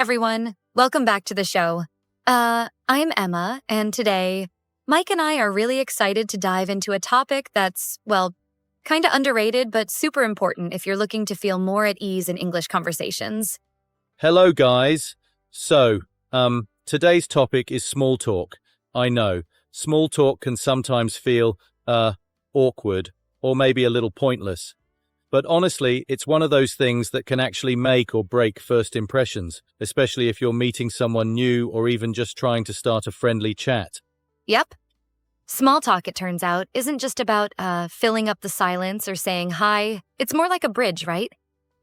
everyone. Welcome back to the show. I'm Emma, and today, Mike and I are really excited to dive into a topic that's, well, kind of underrated, but super important if you're looking to feel more at ease in English conversations. Hello, guys. Today's topic is small talk. I know, small talk can sometimes feel, awkward or maybe a little pointless. But honestly, it's one of those things that can actually make or break first impressions, especially if you're meeting someone new or even just trying to start a friendly chat. Yep. Small talk, it turns out, isn't just about filling up the silence or saying hi. It's more like a bridge, right?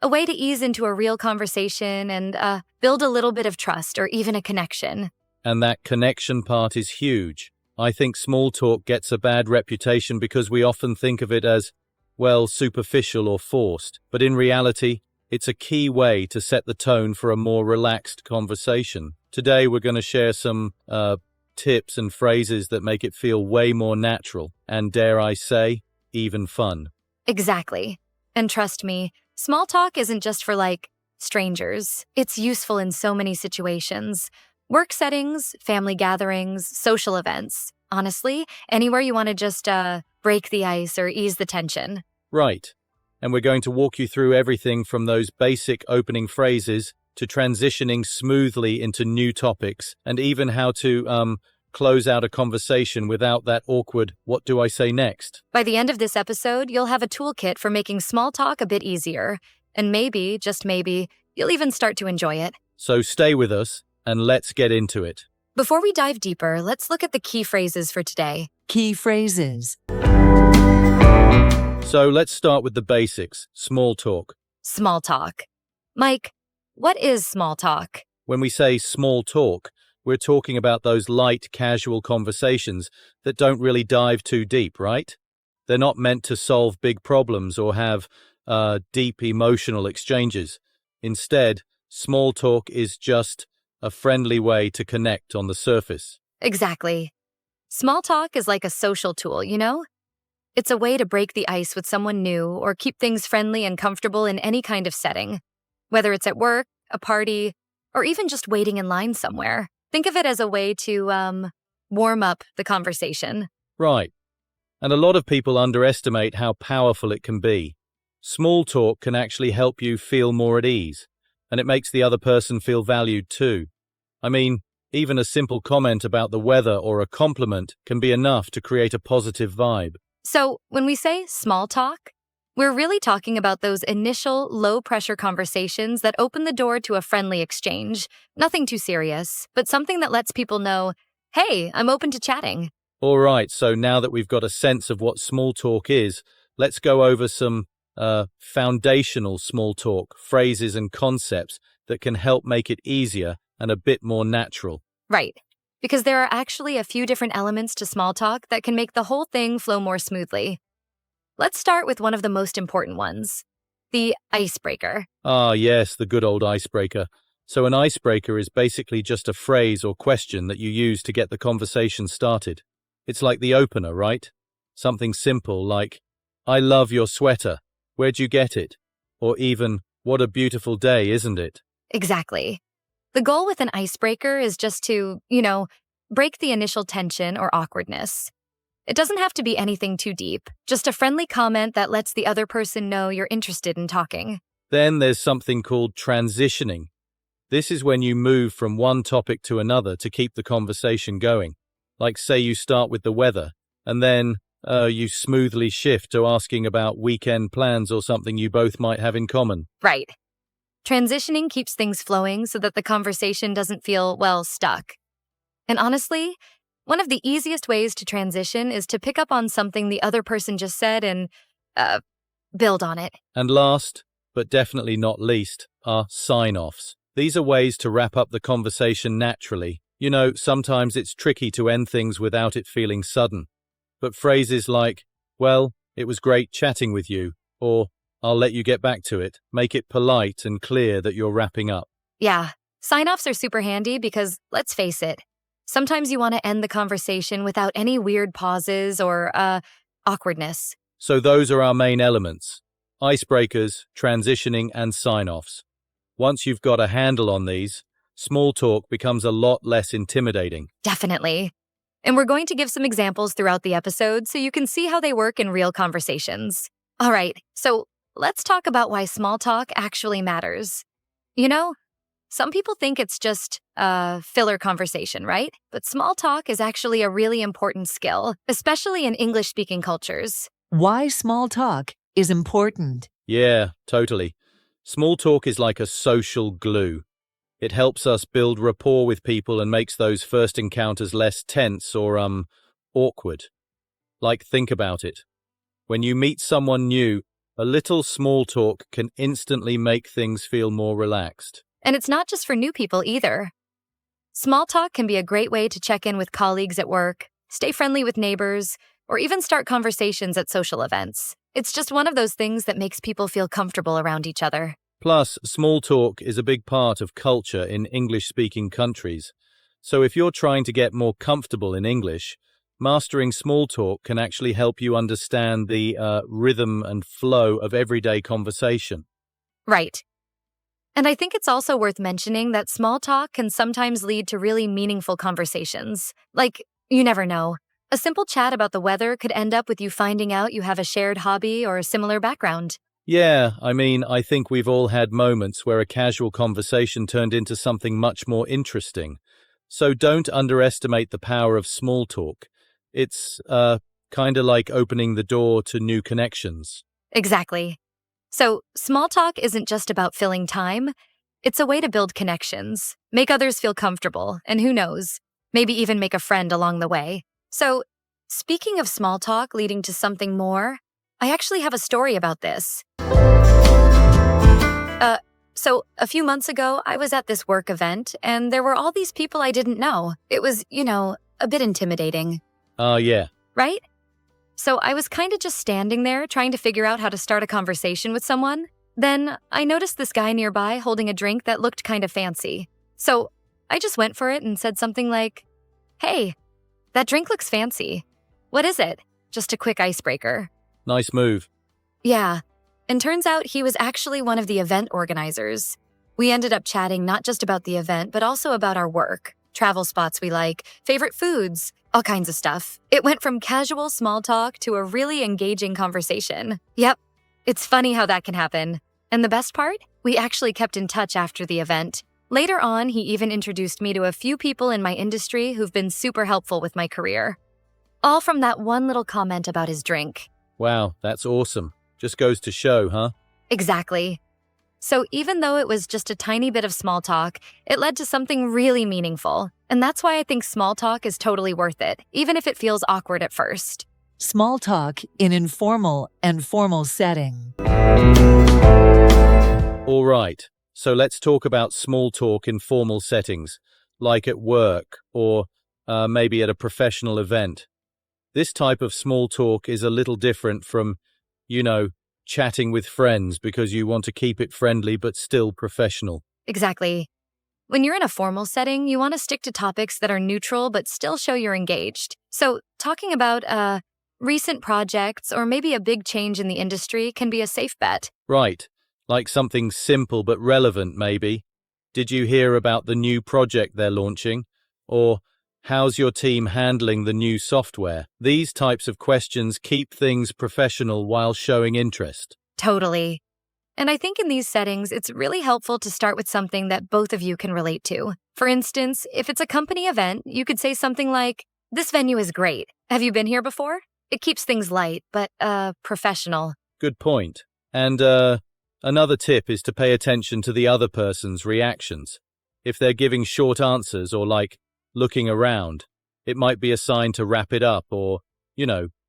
A way to ease into a real conversation and build a little bit of trust or even a connection. And that connection part is huge. I think small talk gets a bad reputation because we often think of it as, well, superficial or forced. But in reality, it's a key way to set the tone for a more relaxed conversation. Today, we're going to share some tips and phrases that make it feel way more natural and, dare I say, even fun. Exactly. And trust me, small talk isn't just for, strangers. It's useful in so many situations. Work settings, family gatherings, social events. Honestly, anywhere you want to just break the ice or ease the tension. Right. And we're going to walk you through everything from those basic opening phrases to transitioning smoothly into new topics and even how to close out a conversation without that awkward, what do I say next? By the end of this episode, you'll have a toolkit for making small talk a bit easier. And maybe, just maybe, you'll even start to enjoy it. So stay with us and let's get into it. Before we dive deeper, let's look at the key phrases for today. Key phrases. So let's start with the basics, small talk. Small talk. Mike, what is small talk? When we say small talk, we're talking about those light, casual conversations that don't really dive too deep, right? They're not meant to solve big problems or have deep emotional exchanges. Instead, small talk is just a friendly way to connect on the surface. Exactly. Small talk is like a social tool, you know? It's a way to break the ice with someone new or keep things friendly and comfortable in any kind of setting. Whether it's at work, a party, or even just waiting in line somewhere. Think of it as a way to, warm up the conversation. Right. And a lot of people underestimate how powerful it can be. Small talk can actually help you feel more at ease, and it makes the other person feel valued too. I mean, even a simple comment about the weather or a compliment can be enough to create a positive vibe. So, when we say small talk, we're really talking about those initial, low-pressure conversations that open the door to a friendly exchange. Nothing too serious, but something that lets people know, hey, I'm open to chatting. All right, so now that we've got a sense of what small talk is, let's go over some foundational small talk phrases and concepts that can help make it easier and a bit more natural. Right. Because there are actually a few different elements to small talk that can make the whole thing flow more smoothly. Let's start with one of the most important ones, the icebreaker. Ah, yes, the good old icebreaker. So an icebreaker is basically just a phrase or question that you use to get the conversation started. It's like the opener, right? Something simple like, I love your sweater. Where'd you get it? Or even, what a beautiful day, isn't it? Exactly. The goal with an icebreaker is just to, break the initial tension or awkwardness. It doesn't have to be anything too deep, just a friendly comment that lets the other person know you're interested in talking. Then there's something called transitioning. This is when you move from one topic to another to keep the conversation going. Like say you start with the weather, and then you smoothly shift to asking about weekend plans or something you both might have in common. Right. Transitioning keeps things flowing so that the conversation doesn't feel, stuck. And honestly, one of the easiest ways to transition is to pick up on something the other person just said and build on it. And last, but definitely not least, are sign-offs. These are ways to wrap up the conversation naturally. You know, sometimes it's tricky to end things without it feeling sudden. But phrases like, well, it was great chatting with you, or I'll let you get back to it, make it polite and clear that you're wrapping up. Yeah, sign-offs are super handy because, let's face it, sometimes you want to end the conversation without any weird pauses or awkwardness. So those are our main elements: icebreakers, transitioning, and sign-offs. Once you've got a handle on these, small talk becomes a lot less intimidating. Definitely. And we're going to give some examples throughout the episode so you can see how they work in real conversations. All right, so let's talk about why small talk actually matters. You know, some people think it's just a filler conversation, right? But small talk is actually a really important skill, especially in English-speaking cultures. Why small talk is important. Yeah, totally. Small talk is like a social glue. It helps us build rapport with people and makes those first encounters less tense or, awkward. Like, think about it. When you meet someone new, a little small talk can instantly make things feel more relaxed. And it's not just for new people either. Small talk can be a great way to check in with colleagues at work, stay friendly with neighbors, or even start conversations at social events. It's just one of those things that makes people feel comfortable around each other. Plus, small talk is a big part of culture in English-speaking countries. So if you're trying to get more comfortable in English, mastering small talk can actually help you understand the rhythm and flow of everyday conversation. Right. And I think it's also worth mentioning that small talk can sometimes lead to really meaningful conversations. Like, you never know. A simple chat about the weather could end up with you finding out you have a shared hobby or a similar background. Yeah, I think we've all had moments where a casual conversation turned into something much more interesting. So don't underestimate the power of small talk. It's kind of like opening the door to new connections. Exactly. So, small talk isn't just about filling time. It's a way to build connections, make others feel comfortable, and who knows, maybe even make a friend along the way. So, speaking of small talk leading to something more, I actually have a story about this. So a few months ago, I was at this work event, and there were all these people I didn't know. It was, a bit intimidating. Yeah. Right? So I was kind of just standing there trying to figure out how to start a conversation with someone. Then I noticed this guy nearby holding a drink that looked kind of fancy. So I just went for it and said something like, "Hey, that drink looks fancy. What is it?" Just a quick icebreaker. Nice move. Yeah. And turns out he was actually one of the event organizers. We ended up chatting not just about the event, but also about our work, travel spots we like, favorite foods, all kinds of stuff. It went from casual small talk to a really engaging conversation. Yep, it's funny how that can happen. And the best part? We actually kept in touch after the event. Later on, he even introduced me to a few people in my industry who've been super helpful with my career. All from that one little comment about his drink. Wow, that's awesome. Just goes to show, huh? Exactly. So even though it was just a tiny bit of small talk, it led to something really meaningful. And that's why I think small talk is totally worth it, even if it feels awkward at first. Small talk in informal and formal setting. All right, so let's talk about small talk in formal settings, like at work or maybe at a professional event. This type of small talk is a little different from, chatting with friends because you want to keep it friendly but still professional. Exactly. When you're in a formal setting, you want to stick to topics that are neutral but still show you're engaged. So talking about recent projects or maybe a big change in the industry can be a safe bet. Right, like something simple but relevant maybe. Did you hear about the new project they're launching? Or how's your team handling the new software? These types of questions keep things professional while showing interest. Totally. And I think in these settings, it's really helpful to start with something that both of you can relate to. For instance, if it's a company event, you could say something like, "This venue is great. Have you been here before?" It keeps things light, but professional. Good point. And another tip is to pay attention to the other person's reactions. If they're giving short answers or looking around, it might be a sign to wrap it up or,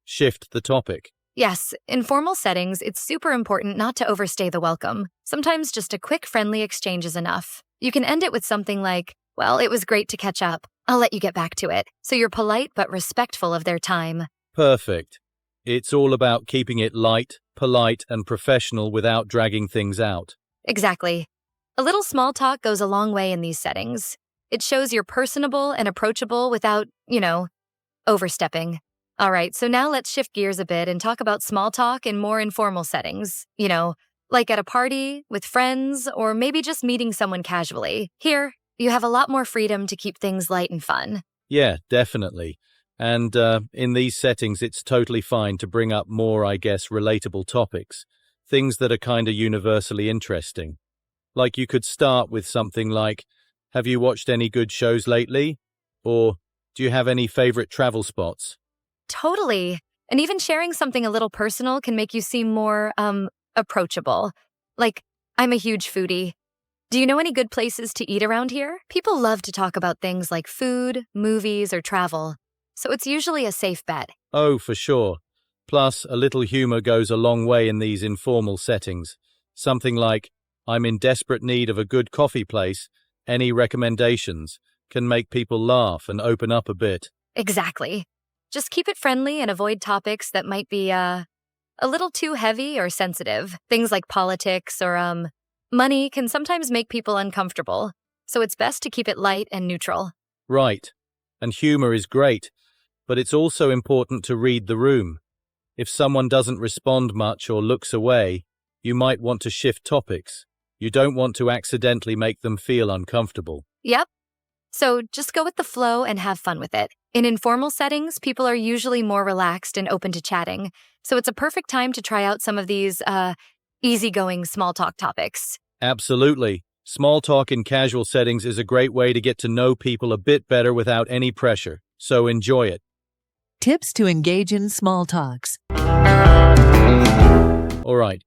shift the topic. Yes, in formal settings, it's super important not to overstay the welcome. Sometimes just a quick friendly exchange is enough. You can end it with something like, "Well, it was great to catch up. I'll let you get back to it." So you're polite but respectful of their time. Perfect. It's all about keeping it light, polite, and professional without dragging things out. Exactly. A little small talk goes a long way in these settings. It shows you're personable and approachable without, overstepping. All right, so now let's shift gears a bit and talk about small talk in more informal settings. Like at a party, with friends, or maybe just meeting someone casually. Here, You have a lot more freedom to keep things light and fun. Yeah, definitely. And in these settings, it's totally fine to bring up more, I guess, relatable topics, things that are kind of universally interesting. Like you could start with something like, have you watched any good shows lately? Or do you have any favorite travel spots? Totally. And even sharing something a little personal can make you seem more, approachable. Like, I'm a huge foodie. Do you know any good places to eat around here? People love to talk about things like food, movies, or travel. So it's usually a safe bet. Oh, for sure. Plus, a little humor goes a long way in these informal settings. Something like, I'm in desperate need of a good coffee place. Any recommendations? Can make people laugh and open up a bit. Exactly. Just keep it friendly and avoid topics that might be, a little too heavy or sensitive. Things like politics or, money can sometimes make people uncomfortable. So it's best to keep it light and neutral. Right. And humor is great, but it's also important to read the room. If someone doesn't respond much or looks away, you might want to shift topics. You don't want to accidentally make them feel uncomfortable. Yep. So just go with the flow and have fun with it. In informal settings, people are usually more relaxed and open to chatting. So it's a perfect time to try out some of these, easygoing small talk topics. Absolutely. Small talk in casual settings is a great way to get to know people a bit better without any pressure. So enjoy it. Tips to engage in small talks. All right.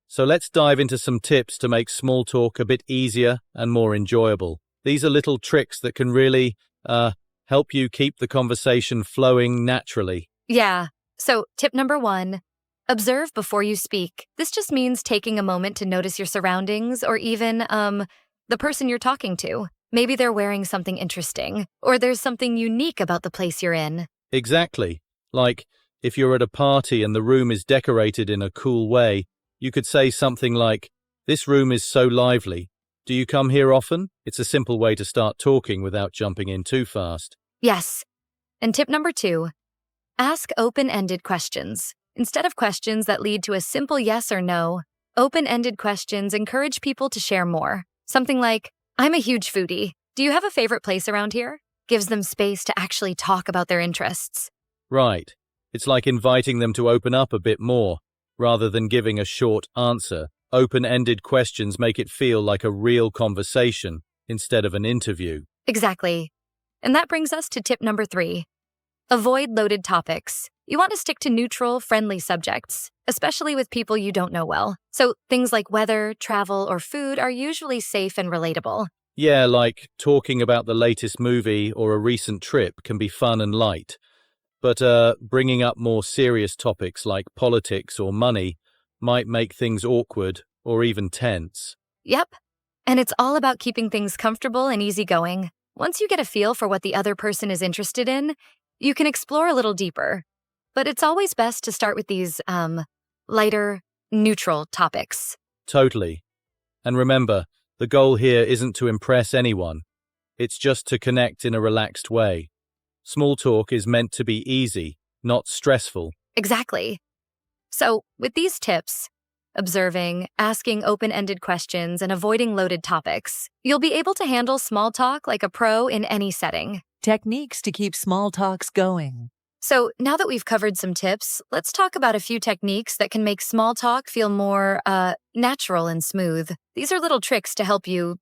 So let's dive into some tips to make small talk a bit easier and more enjoyable. These are little tricks that can really help you keep the conversation flowing naturally. Yeah. So tip number 1, observe before you speak. This just means taking a moment to notice your surroundings or even, the person you're talking to. Maybe they're wearing something interesting or there's something unique about the place you're in. Exactly. Like, if you're at a party and the room is decorated in a cool way, you could say something like, "This room is so lively. Do you come here often?" It's a simple way to start talking without jumping in too fast. Yes. And tip number 2, ask open-ended questions. Instead of questions that lead to a simple yes or no, open-ended questions encourage people to share more. Something like, I'm a huge foodie. Do you have a favorite place around here? Gives them space to actually talk about their interests. Right. It's like inviting them to open up a bit more, rather than giving a short answer. Open-ended questions make it feel like a real conversation instead of an interview. Exactly. And that brings us to tip number 3. Avoid loaded topics. You want to stick to neutral, friendly subjects, especially with people you don't know well. So things like weather, travel, or food are usually safe and relatable. Yeah, like talking about the latest movie or a recent trip can be fun and light. But bringing up more serious topics like politics or money might make things awkward or even tense. Yep. And it's all about keeping things comfortable and easygoing. Once you get a feel for what the other person is interested in, you can explore a little deeper. But it's always best to start with these, lighter, neutral topics. Totally. And remember, the goal here isn't to impress anyone. It's just to connect in a relaxed way. Small talk is meant to be easy, not stressful. Exactly. So, with these tips, observing, asking open-ended questions, and avoiding loaded topics, you'll be able to handle small talk like a pro in any setting. Techniques to keep small talks going. So, now that we've covered some tips, let's talk about a few techniques that can make small talk feel more, natural and smooth. These are little tricks to help you,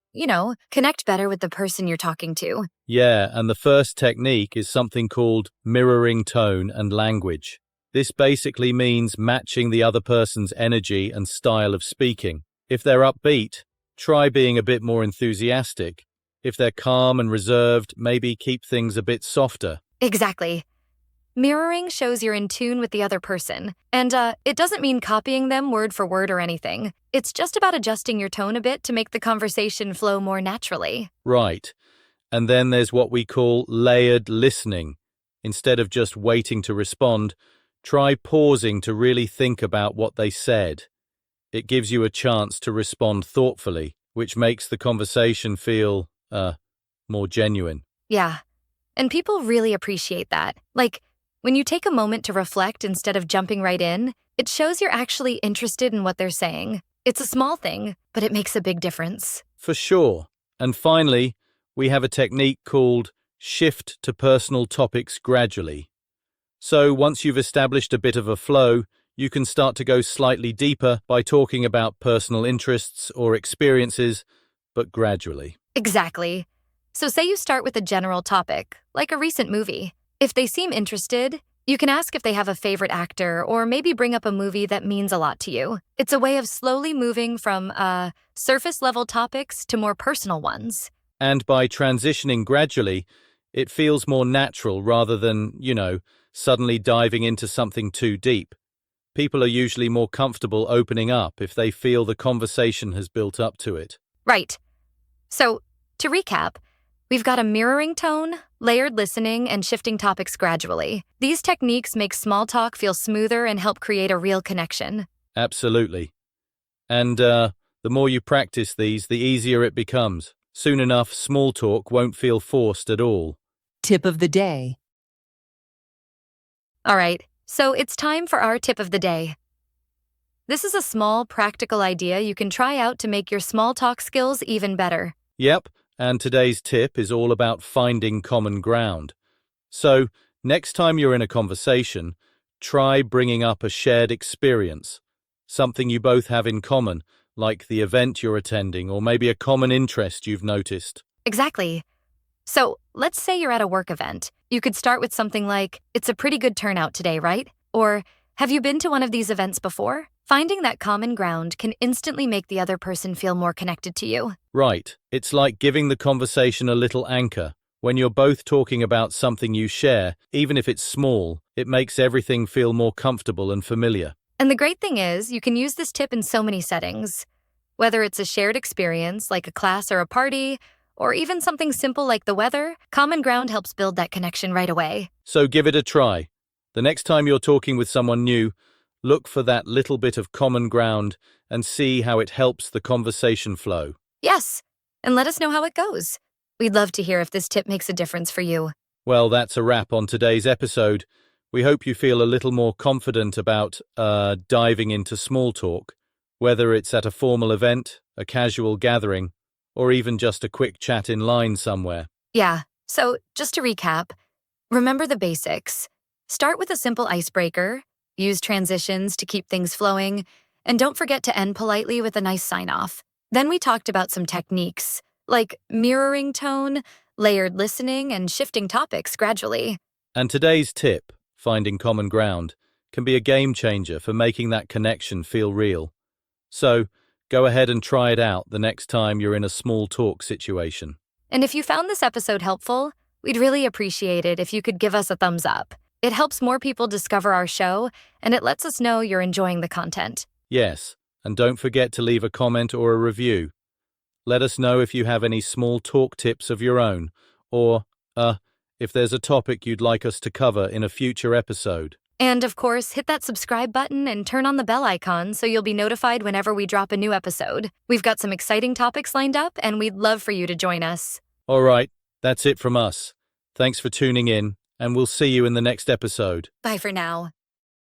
connect better with the person you're talking to. Yeah, and the first technique is something called mirroring tone and language. This basically means matching the other person's energy and style of speaking. If they're upbeat, try being a bit more enthusiastic. If they're calm and reserved, maybe keep things a bit softer. Exactly. Mirroring shows you're in tune with the other person, and it doesn't mean copying them word for word or anything. It's just about adjusting your tone a bit to make the conversation flow more naturally. Right. And then there's what we call layered listening. Instead of just waiting to respond, try pausing to really think about what they said. It gives you a chance to respond thoughtfully, which makes the conversation feel, more genuine. Yeah, and people really appreciate that. Like, when you take a moment to reflect instead of jumping right in, it shows you're actually interested in what they're saying. It's a small thing, but it makes a big difference. For sure. And finally, we have a technique called shift to personal topics gradually. So once you've established a bit of a flow, you can start to go slightly deeper by talking about personal interests or experiences, but gradually. Exactly. So say you start with a general topic, like a recent movie. If they seem interested, you can ask if they have a favorite actor or maybe bring up a movie that means a lot to you. It's a way of slowly moving from surface-level topics to more personal ones. And by transitioning gradually, it feels more natural rather than, suddenly diving into something too deep. People are usually more comfortable opening up if they feel the conversation has built up to it. Right. So, to recap, we've got a mirroring tone, layered listening, and shifting topics gradually. These techniques make small talk feel smoother and help create a real connection. Absolutely. And the more you practice these, the easier it becomes. Soon enough, small talk won't feel forced at all. Tip of the day. All right, so it's time for our tip of the day. This is a small, practical idea you can try out to make your small talk skills even better. Yep, and today's tip is all about finding common ground. So, next time you're in a conversation, try bringing up a shared experience, something you both have in common, like the event you're attending or maybe a common interest you've noticed. Exactly. So, let's say you're at a work event. You could start with something like, "It's a pretty good turnout today, right?" Or, "Have you been to one of these events before?" Finding that common ground can instantly make the other person feel more connected to you. Right, it's like giving the conversation a little anchor. When you're both talking about something you share, even if it's small, it makes everything feel more comfortable and familiar. And the great thing is, you can use this tip in so many settings. Whether it's a shared experience, like a class or a party, or even something simple like the weather, common ground helps build that connection right away. So give it a try. The next time you're talking with someone new, look for that little bit of common ground and see how it helps the conversation flow. Yes, and let us know how it goes. We'd love to hear if this tip makes a difference for you. Well, that's a wrap on today's episode. We hope you feel a little more confident about diving into small talk, whether it's at a formal event, a casual gathering, or even just a quick chat in line somewhere. Yeah, so just to recap, remember the basics. Start with a simple icebreaker, use transitions to keep things flowing, and don't forget to end politely with a nice sign-off. Then we talked about some techniques, like mirroring tone, layered listening, and shifting topics gradually. And today's tip, finding common ground, can be a game changer for making that connection feel real. So, go ahead and try it out the next time you're in a small talk situation. And if you found this episode helpful, we'd really appreciate it if you could give us a thumbs up. It helps more people discover our show, and it lets us know you're enjoying the content. Yes, and don't forget to leave a comment or a review. Let us know if you have any small talk tips of your own, or, if there's a topic you'd like us to cover in a future episode. And of course, hit that subscribe button and turn on the bell icon so you'll be notified whenever we drop a new episode. We've got some exciting topics lined up, and we'd love for you to join us. All right, that's it from us. Thanks for tuning in, and we'll see you in the next episode. Bye for now.